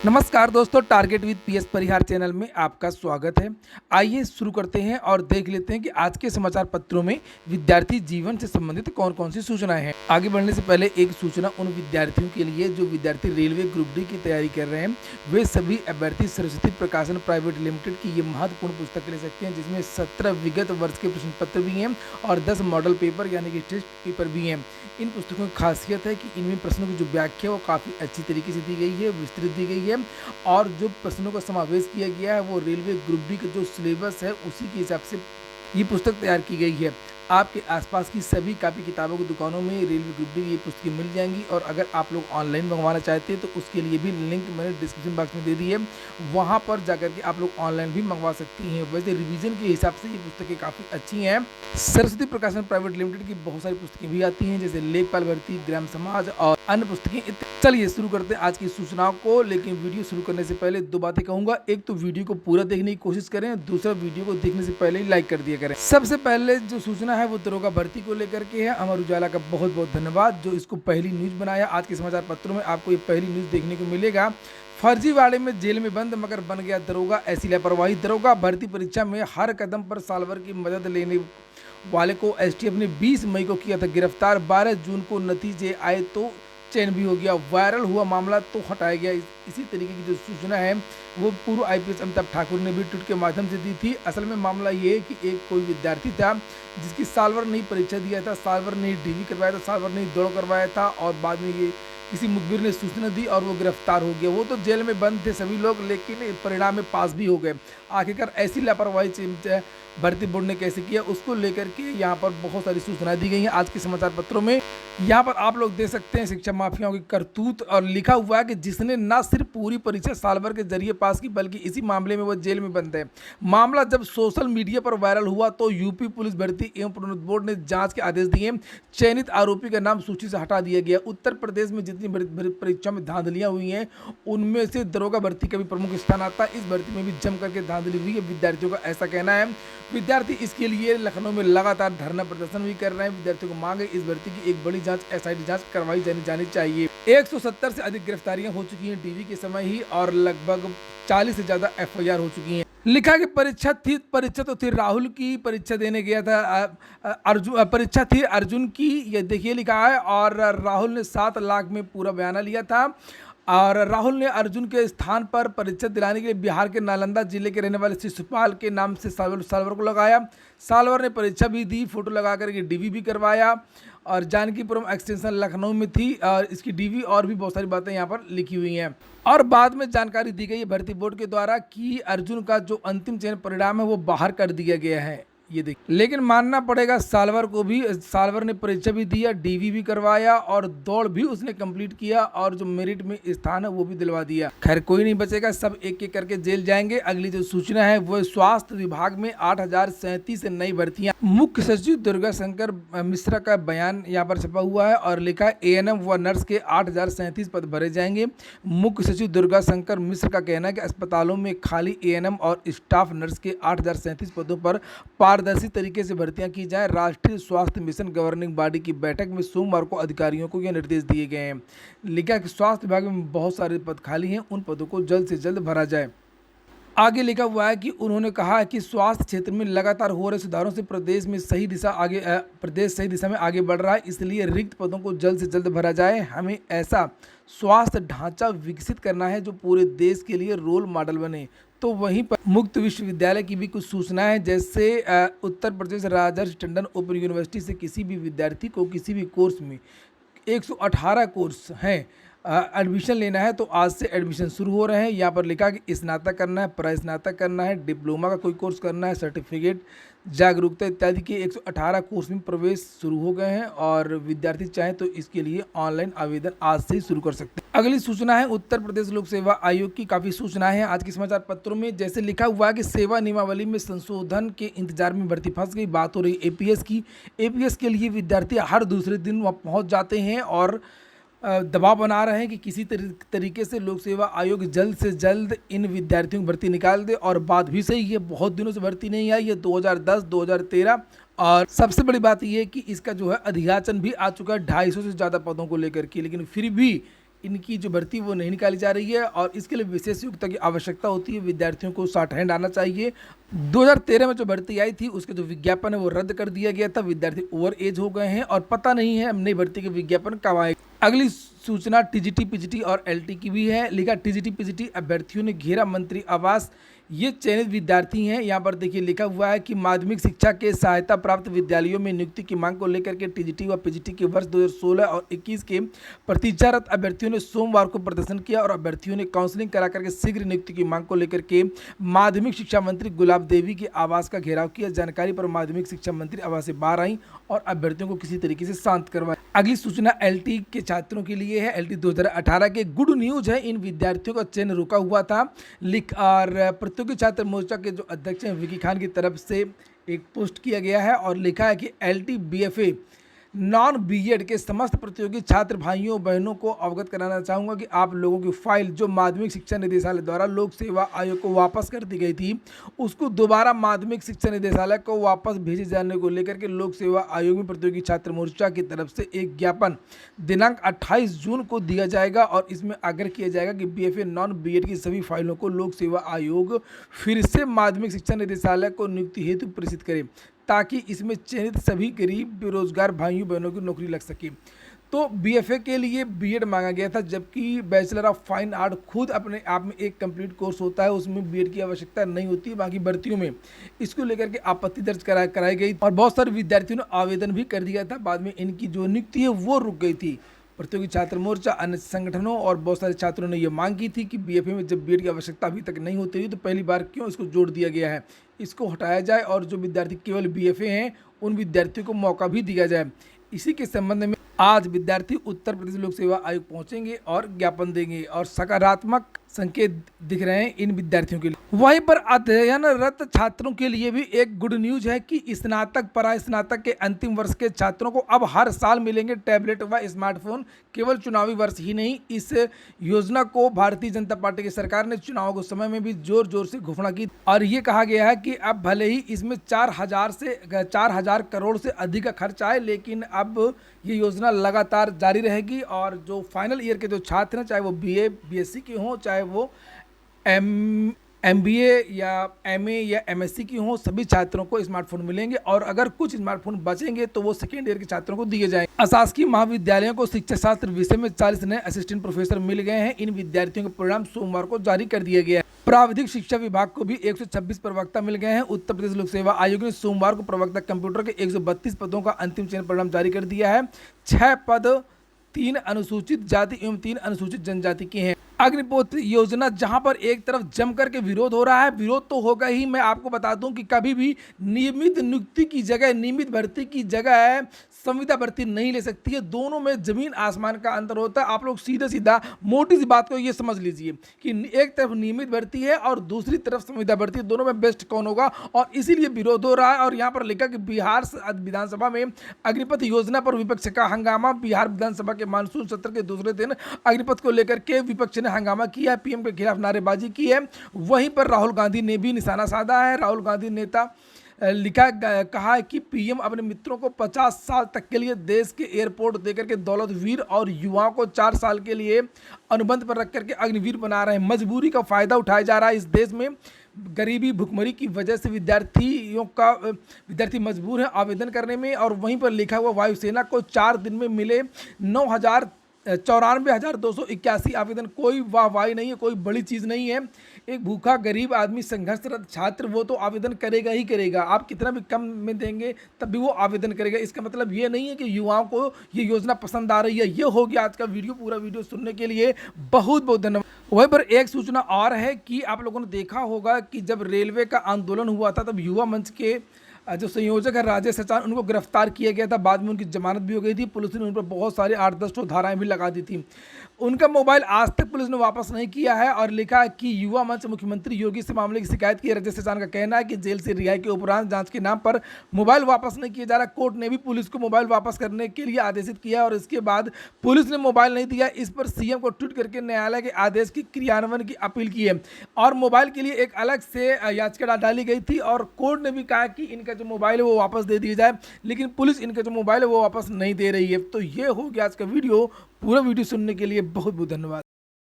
नमस्कार दोस्तों, target with PS Parihar channel में आपका स्वागत है। आइए शुरू करते हैं और देख लेते हैं कि आज के समाचार पत्रों में विद्यार्थी जीवन से संबंधित कौन-कौन सी सूचनाएं हैं। आगे बढ़ने से पहले एक सूचना उन विद्यार्थियों के लिए जो विद्यार्थी रेलवे ग्रुप डी की तैयारी कर रहे हैं। वे सभी अभ्यर्थी सरस्वती प्रकाशन प्राइवेट लिमिटेड की ये महत्वपूर्ण पुस्तक ले सकते हैं, जिसमें 17 विगत वर्ष के प्रश्न पत्र भी हैं और 10 मॉडल पेपर यानी कि टेस्ट पेपर भी हैं। इन पुस्तकों की खासियत है कि इनमें प्रश्नों की जो व्याख्या वो काफ़ी अच्छी तरीके से दी गई है, विस्तृत दी गई है और जो प्रश्नों का समावेश किया गया है वो रेलवे ग्रुप डी का जो सिलेबस है उसी के हिसाब से ये पुस्तक तैयार की गई है। आपके आसपास की सभी कापी किताबों की दुकानों में रेलवे ग्रुप डी की ये पुस्तकें मिल जाएंगी और अगर आप लोग ऑनलाइन मंगवाना चाहते हैं तो उसके लिए भी लिंक मैंने डिस्क्रिप्शन बॉक्स में दे दी है, वहाँ पर जाकर के आप लोग ऑनलाइन भी मंगवा सकती हैं। वैसे रिवीजन के हिसाब से ये पुस्तकें काफ़ी अच्छी हैं। सरस्वती प्रकाशन प्राइवेट लिमिटेड की बहुत सारी पुस्तकें भी आती हैं, जैसे लेखपाल भर्ती, ग्राम समाज और अन्य पुस्तकें। चलिए शुरू करते हैं आज की सूचनाओं को, लेकिन वीडियो शुरू करने से पहले दो बातें कहूँगा। एक तो वीडियो को पूरा देखने की कोशिश करें, दूसरा वीडियो को देखने से पहले ही लाइक कर दिया करें। सबसे पहले जो सूचना है वो दरोगा भर्ती को लेकर के है। अमर उजाला का बहुत बहुत धन्यवाद जो इसको पहली न्यूज़ बनाया। आज के समाचार पत्रों में आपको ये पहली न्यूज़ देखने को मिलेगा। फर्जीवाड़े में जेल में बंद मगर बन गया दरोगा, ऐसी लापरवाही। दरोगा भर्ती परीक्षा में हर कदम पर साल भर की मदद लेने वाले को एसटीएफ ने 20 मई को किया था गिरफ्तार। 12 जून को नतीजे आए तो चयन भी हो गया। वायरल हुआ मामला तो हटाया गया। इसी तरीके की जो सूचना है वो पूर्व आईपीएस अमिताभ ठाकुर ने भी ट्वीट के माध्यम से दी थी। असल में मामला ये है कि एक कोई विद्यार्थी था जिसकी साल भर नहीं परीक्षा दिया था, साल भर नहीं डीवी करवाया था, साल भर नहीं दौड़ करवाया था और बाद में ये किसी मुखबिर ने सूचना दी और वो गिरफ्तार हो गया। वो तो जेल में बंद थे सभी लोग, लेकिन परिणाम में पास भी हो गए। आखिरकार ऐसी लापरवाही भर्ती बोर्ड ने कैसे किया उसको लेकर के यहाँ पर बहुत सारी सूचनाएं दी गई हैं आज के समाचार पत्रों में। यहाँ पर आप लोग देख सकते हैं शिक्षा माफियाओं की करतूत और लिखा हुआ है कि जिसने न सिर्फ पूरी परीक्षा साल भर के जरिए पास की बल्कि इसी मामले में वो जेल में बंद है। मामला जब सोशल मीडिया पर वायरल हुआ तो यूपी पुलिस भर्ती एवं प्रोन्नति बोर्ड ने जांच के आदेश दिए। चयनित आरोपी का नाम सूची से हटा दिया गया। उत्तर प्रदेश में जितनी परीक्षा में धांधलियां हुई हैं उनमें से दरोगा भर्ती का भी प्रमुख स्थान आता है। इस भर्ती में भी जम करके धांधली हुई है, विद्यार्थियों का ऐसा कहना है। विद्यार्थी इसके लिए लखनऊ में लगातार धरना प्रदर्शन भी कर रहे हैं। विद्यार्थियों को मांग है इस भर्ती की एक बड़ी जांच एसआईटी जांच करवाई जानी चाहिए। 170 से अधिक गिरफ्तारियां हो चुकी हैं डीवी के समय ही और लगभग 40 से ज्यादा एफआईआर हो चुकी हैं। लिखा कि परीक्षा तो थी राहुल की, परीक्षा देने गया था अर्जुन, परीक्षा थी अर्जुन की, ये देखिए लिखा है। और राहुल ने 7 लाख में पूरा बयाना लिया था और राहुल ने अर्जुन के स्थान पर परीक्षा दिलाने के लिए बिहार के नालंदा जिले के रहने वाले शिशुपाल के नाम से सालवर को लगाया। सालवर ने परीक्षा भी दी, फोटो लगा करके डीवी भी करवाया और जानकीपुरम एक्सटेंशन लखनऊ में थी और इसकी डीवी और भी बहुत सारी बातें यहाँ पर लिखी हुई हैं। और बाद में जानकारी दी गई है भर्ती बोर्ड के द्वारा कि अर्जुन का जो अंतिम चयन परिणाम है वो बाहर कर दिया गया है। ये देखिए, लेकिन मानना पड़ेगा सालवर को भी। सालवर ने परीक्षा भी दिया, डीवी भी करवाया और दौड़ भी उसने कंप्लीट किया और जो मेरिट में स्थान है वो भी दिलवा दिया। खैर कोई नहीं बचेगा, सब एक एक करके जेल जाएंगे। अगली जो सूचना है वो स्वास्थ्य विभाग में 8037 नई भर्तियां। मुख्य सचिव दुर्गा शंकर मिश्रा का बयान यहाँ पर छपा हुआ है और लिखा एएनएम व नर्स के 8037 पद भरे जाएंगे। मुख्य सचिव दुर्गा शंकर मिश्र का कहना है कि अस्पतालों में खाली एएनएम और स्टाफ नर्स के 8037 पदों पर पारदर्शी तरीके से भर्तियां की जाए। राष्ट्रीय स्वास्थ्य मिशन गवर्निंग बॉडी की बैठक में सोमवार को अधिकारियों को यह निर्देश दिए गए हैं। लिखा कि स्वास्थ्य विभाग में बहुत सारे पद खाली हैं, उन पदों को जल्द से जल्द भरा जाए। आगे लिखा हुआ है कि उन्होंने कहा कि स्वास्थ्य क्षेत्र में लगातार हो रहे सुधारों से प्रदेश सही दिशा में आगे बढ़ रहा है, इसलिए रिक्त पदों को जल्द से जल्द भरा जाए। हमें ऐसा स्वास्थ्य ढांचा विकसित करना है जो पूरे देश के लिए रोल मॉडल बने। तो वहीं पर मुक्त विश्वविद्यालय की भी कुछ सूचना है, जैसे उत्तर प्रदेश राजर्षि टंडन ओपन यूनिवर्सिटी से किसी भी विद्यार्थी को किसी भी कोर्स में 118 कोर्स हैं एडमिशन लेना है तो आज से एडमिशन शुरू हो रहे हैं। यहाँ पर लिखा कि स्नातक करना है, प्रास्नातक करना है, डिप्लोमा का कोई कोर्स करना है, सर्टिफिकेट, जागरूकता इत्यादि के 118 कोर्स में प्रवेश शुरू हो गए हैं और विद्यार्थी चाहें तो इसके लिए ऑनलाइन आवेदन आज से ही शुरू कर सकते हैं। अगली सूचना है उत्तर प्रदेश लोक सेवा आयोग की। काफ़ी सूचनाएं हैं आज के समाचार पत्रों में, जैसे लिखा हुआ है कि सेवा नियमावली में संशोधन के इंतजार में भर्ती फंस गई। बात हो रही एपीएस की। एपीएस के लिए विद्यार्थी हर दूसरे दिन वहाँ पहुँच जाते हैं और दबाव बना रहे हैं कि किसी तरीके से लोक सेवा आयोग जल्द से जल्द इन विद्यार्थियों की भर्ती निकाल दे। और बात भी सही है, बहुत दिनों से भर्ती नहीं आई है, 2010 2013 और सबसे बड़ी बात यह है कि इसका जो है अधियाचन भी आ चुका है 250 से ज़्यादा पदों को लेकर के, लेकिन फिर भी इनकी जो भर्ती वो नहीं निकाली जा रही है और इसके लिए विशेष योग्यता की आवश्यकता होती है। विद्यार्थियों को शॉर्ट हैंड आना चाहिए। 2013 में जो भर्ती आई थी उसके जो विज्ञापन है वो रद्द कर दिया गया था। विद्यार्थी ओवर एज हो गए हैं और पता नहीं है नई भर्ती के विज्ञापन कब आए। अगली सूचना टीजीटी पीजीटी और एलटी की भी है। लिखा टीजीटी पीजीटी अभ्यर्थियों ने घेरा मंत्री आवास। ये चयनित विद्यार्थी हैं। यहाँ पर देखिए लिखा हुआ है कि माध्यमिक शिक्षा के सहायता प्राप्त विद्यालयों में नियुक्ति की मांग को लेकर के टीजीटी व पीजीटी के वर्ष 2016 और 21 के प्रतीक्षारत अभ्यर्थियों ने सोमवार को प्रदर्शन किया और अभ्यर्थियों ने काउंसलिंग करा करके शीघ्र नियुक्ति की मांग को लेकर के माध्यमिक शिक्षा मंत्री गुलाब देवी के आवास का घेराव किया। जानकारी पर माध्यमिक शिक्षा मंत्री आवास से बाहर आई और अभ्यर्थियों को किसी तरीके से शांत करवाया। अगली सूचना एलटी के छात्रों के लिए है। एलटी 2018 के गुड न्यूज है। इन विद्यार्थियों का चयन रुका हुआ था। और प्रतियोगी छात्र मोर्चा के जो अध्यक्ष हैं विकी खान की तरफ से एक पोस्ट किया गया है और लिखा है कि एलटी बीएफए नॉन बीएड के समस्त प्रतियोगी छात्र भाइयों बहनों को अवगत कराना चाहूँगा कि आप लोगों की फाइल जो माध्यमिक शिक्षा निदेशालय द्वारा लोक सेवा आयोग को वापस कर दी गई थी उसको दोबारा माध्यमिक शिक्षा निदेशालय को वापस भेजे जाने को लेकर के लोक सेवा आयोग में प्रतियोगी छात्र मोर्चा की तरफ से एक ज्ञापन दिनांक 28 जून को दिया जाएगा और इसमें आग्रह किया जाएगा कि बीएफए नॉन बीएड की सभी फाइलों को लोक सेवा आयोग फिर से माध्यमिक शिक्षा निदेशालय को नियुक्ति हेतु प्रेषित करे ताकि इसमें चयनित सभी गरीब बेरोजगार भाइयों बहनों की नौकरी लग सके। तो बीएफए के लिए बीएड मांगा गया था, जबकि बैचलर ऑफ फाइन आर्ट खुद अपने आप में एक कंप्लीट कोर्स होता है, उसमें बीएड की आवश्यकता नहीं होती। बाकी भर्तियों में इसको लेकर के आपत्ति दर्ज कराई गई और बहुत सारे विद्यार्थियों ने आवेदन भी कर दिया था। बाद में इनकी जो नियुक्ति है वो रुक गई थी। प्रतियोगी छात्र मोर्चा, अन्य संगठनों और बहुत सारे छात्रों ने यह मांग की थी कि बीएफए में जब बीएड की आवश्यकता अभी तक नहीं होती थी तो पहली बार क्यों इसको जोड़ दिया गया है, इसको हटाया जाए और जो विद्यार्थी केवल बीएफए हैं उन विद्यार्थियों को मौका भी दिया जाए। इसी के संबंध में आज विद्यार्थी उत्तर प्रदेश लोक सेवा आयोग पहुंचेंगे और ज्ञापन देंगे और सकारात्मक संकेत दिख रहे हैं इन विद्यार्थियों के लिए। वहीं पर अध्ययनरत छात्रों के लिए भी एक गुड न्यूज है कि स्नातक परास्नातक के अंतिम वर्ष के छात्रों को अब हर साल मिलेंगे टैबलेट व स्मार्टफोन। केवल चुनावी वर्ष ही नहीं, इस योजना को भारतीय जनता पार्टी की सरकार ने चुनाव के समय में भी जोर जोर से घोषणा की और ये कहा गया है कि अब भले ही इसमें 4,000 करोड़ से अधिक का खर्च आए, लेकिन अब ये योजना लगातार जारी रहेगी और जो फाइनल ईयर के जो छात्र हैं, चाहे वो बीए बीएससी के हों, चाहे वो एमबीए या एमए या एमएससी की हों, सभी छात्रों को स्मार्टफोन मिलेंगे और अगर कुछ स्मार्टफोन बचेंगे तो वो सेकेंड ईयर के छात्रों को दिए जाएंगे। अशासकीय महाविद्यालयों को शिक्षा शास्त्र विषय में 40 नए असिस्टेंट प्रोफेसर मिल गए हैं। इन विद्यार्थियों के परिणाम सोमवार को जारी कर दिया गया है। प्राविधिक शिक्षा विभाग को भी 126 प्रवक्ता मिल गए हैं। उत्तर प्रदेश लोक सेवा आयोग ने सोमवार को प्रवक्ता कंप्यूटर के 132 पदों का अंतिम चयन परिणाम जारी कर दिया है। 6 पद 3 अनुसूचित जाति एवं 3 अनुसूचित जनजाति के हैं। अग्निपथ योजना, जहां पर एक तरफ जम करके विरोध हो रहा है, विरोध तो होगा ही। मैं आपको बता दूं कि कभी भी नियमित नियुक्ति की जगह, नियमित भर्ती की जगह संविदा भर्ती नहीं ले सकती है। दोनों में जमीन आसमान का अंतर होता है। आप लोग सीधा सीधा मोटी सी बात को ये समझ लीजिए कि एक तरफ नियमित भर्ती है और दूसरी तरफ संविदा भर्ती है, दोनों में बेस्ट कौन होगा, और इसीलिए विरोध हो रहा है। और यहाँ पर लिखा कि बिहार विधानसभा में अग्निपथ योजना पर विपक्ष का हंगामा। बिहार विधानसभा के मानसून सत्र के दूसरे दिन अग्निपथ को लेकर के विपक्ष ने हंगामा किया है, पीएम के खिलाफ नारेबाजी की है। वहीं पर राहुल गांधी ने भी निशाना साधा है। राहुल गांधी नेता कहा है कि पीएम अपने मित्रों को 50 साल तक के लिए देश के एयरपोर्ट देकर के दौलतवीर और युवाओं को 4 साल के लिए अनुबंध पर रख करके अग्निवीर बना रहे हैं। मजबूरी का फायदा उठाया जा रहा है। इस देश में गरीबी भुखमरी की वजह से विद्यार्थी मजबूर हैं आवेदन करने में। और वहीं पर लिखा हुआ वायुसेना को 4 दिन में मिले 94,281 आवेदन। कोई वाहवाही नहीं है, कोई बड़ी चीज़ नहीं है। एक भूखा गरीब आदमी, संघर्षरत छात्र, वो तो आवेदन करेगा ही करेगा। आप कितना भी कम में देंगे तब भी वो आवेदन करेगा। इसका मतलब ये नहीं है कि युवाओं को ये योजना पसंद आ रही है। ये हो गया आज का वीडियो। पूरा वीडियो सुनने के लिए बहुत बहुत धन्यवाद। वहीं पर एक सूचना और है कि आप लोगों ने देखा होगा कि जब रेलवे का आंदोलन हुआ था तब युवा मंच के जो संयोजक है राजेश सचान, उनको गिरफ्तार किया गया था। बाद में उनकी जमानत भी हो गई थी। पुलिस ने उन पर बहुत सारी 8-10 धाराएं भी लगा दी थी। उनका मोबाइल आज तक पुलिस ने वापस नहीं किया है और लिखा है कि युवा मंच मुख्यमंत्री योगी से मामले की शिकायत की। राजेश सचान का कहना है कि जेल से रिहाई के उपरांत जांच के नाम पर मोबाइल वापस नहीं किया जा रहा। कोर्ट ने भी पुलिस को मोबाइल वापस करने के लिए आदेशित किया और इसके बाद पुलिस ने मोबाइल नहीं दिया। इस पर सीएम को ट्वीट करके न्यायालय के आदेश की क्रियान्वयन की अपील की है और मोबाइल के लिए एक अलग से याचिका डाली गई थी और कोर्ट ने भी कहा कि इनका जो मोबाइल है वो वापस दे दिया जाए, लेकिन पुलिस इनका जो मोबाइल है वो वापस नहीं दे रही है। तो ये हो गया आज का वीडियो। पूरा वीडियो सुनने के लिए बहुत बहुत धन्यवाद।